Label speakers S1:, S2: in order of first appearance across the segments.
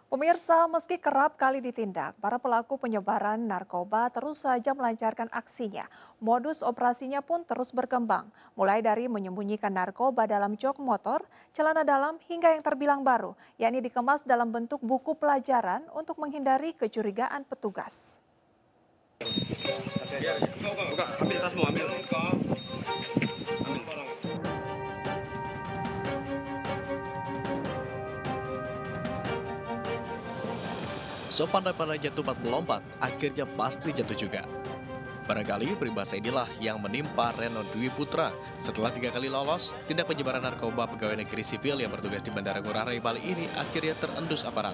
S1: Pemirsa, meski kerap kali ditindak, para pelaku penyebaran narkoba terus saja melancarkan aksinya. Modus operasinya pun terus berkembang, mulai dari menyembunyikan narkoba dalam jok motor, celana dalam, hingga yang terbilang baru, yakni dikemas dalam bentuk buku pelajaran untuk menghindari kecurigaan petugas.
S2: Buka, ambil tasmu, ambil.
S3: Sepandai-pandainya tupat melompat, akhirnya pasti jatuh juga. Barangkali peribahasa inilah yang menimpa Reno Dwi Putra. Setelah 3 kali lolos, tindak penyebaran narkoba pegawai negeri sipil yang bertugas di Bandara Ngurah Rai Bali ini akhirnya terendus aparat.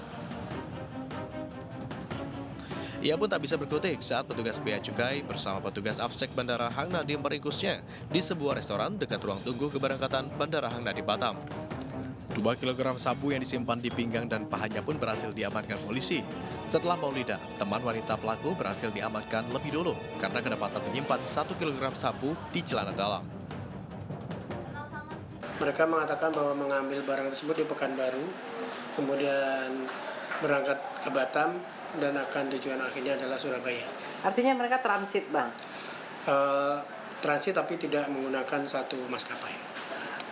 S3: Ia pun tak bisa berkutik saat petugas Bea Cukai bersama petugas Afsek Bandara Hang Nadiem meringkusnya di sebuah restoran dekat ruang tunggu keberangkatan Bandara Hang Nadiem Batam. 2 kilogram sabu yang disimpan di pinggang dan pahanya pun berhasil diamankan polisi. Setelah Maulida, teman wanita pelaku berhasil diamankan lebih dulu karena kedapatan menyimpan 1 kilogram sabu di celana dalam.
S4: Mereka mengatakan bahwa mengambil barang tersebut di Pekanbaru, kemudian berangkat ke Batam, dan akan tujuan akhirnya adalah Surabaya.
S5: Artinya mereka transit, Bang?
S4: Transit tapi tidak menggunakan satu maskapai.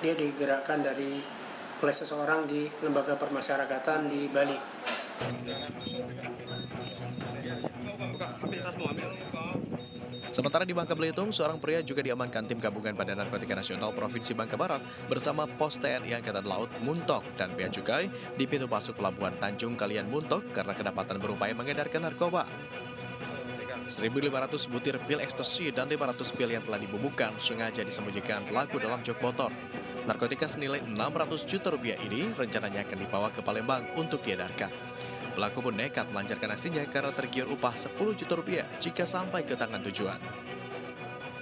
S4: Dia digerakkan oleh seseorang di lembaga permasyarakatan di Bali.
S2: Buka, ambil tasmu, ambil.
S3: Sementara di Bangka Belitung, seorang pria juga diamankan tim gabungan Badan Narkotika Nasional Provinsi Bangka Barat bersama Pos TNI Angkatan Laut Muntok dan Bea Cukai di pintu masuk Pelabuhan Tanjung Kalian Muntok karena kedapatan berupaya mengedarkan narkoba. 1.500 butir pil ekstasi dan 500 pil yang telah dibubukkan sengaja disembunyikan pelaku dalam jok motor. Narkotika senilai 600 juta rupiah ini rencananya akan dibawa ke Palembang untuk diedarkan. Pelaku pun nekat melancarkan aksinya karena tergiur upah 10 juta rupiah jika sampai ke tangan tujuan.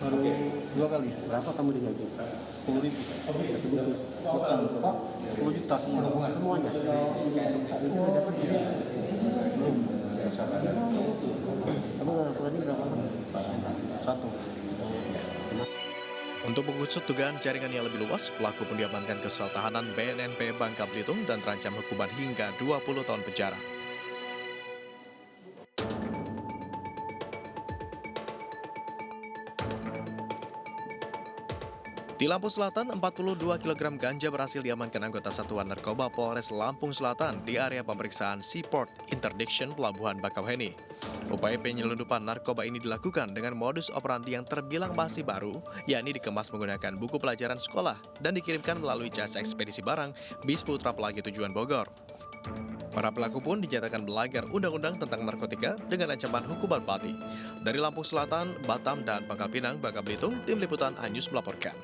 S6: Baru 2 kali. Berapa kamu digaji? 10 ribu. Bukan. 10 juta semua. Semuanya. Belum. Kamu tadi berapa? Satu.
S3: Untuk mengusut dugaan jaringan yang lebih luas, pelaku pun diamankan ke sel tahanan BNNP Bangka Belitung dan terancam hukuman hingga 20 tahun penjara. Di Lampung Selatan, 42 kg ganja berhasil diamankan anggota Satuan Narkoba Polres Lampung Selatan di area pemeriksaan Seaport Interdiction Pelabuhan Bakauheni. Upaya penyelundupan narkoba ini dilakukan dengan modus operandi yang terbilang masih baru, yakni dikemas menggunakan buku pelajaran sekolah dan dikirimkan melalui jasa ekspedisi barang bis Putra Pelagi tujuan Bogor. Para pelaku pun dinyatakan melanggar undang-undang tentang narkotika dengan ancaman hukuman mati. Dari Lampung Selatan, Batam, dan Pangkal Pinang, Bangka Belitung, tim liputan Anyus melaporkan.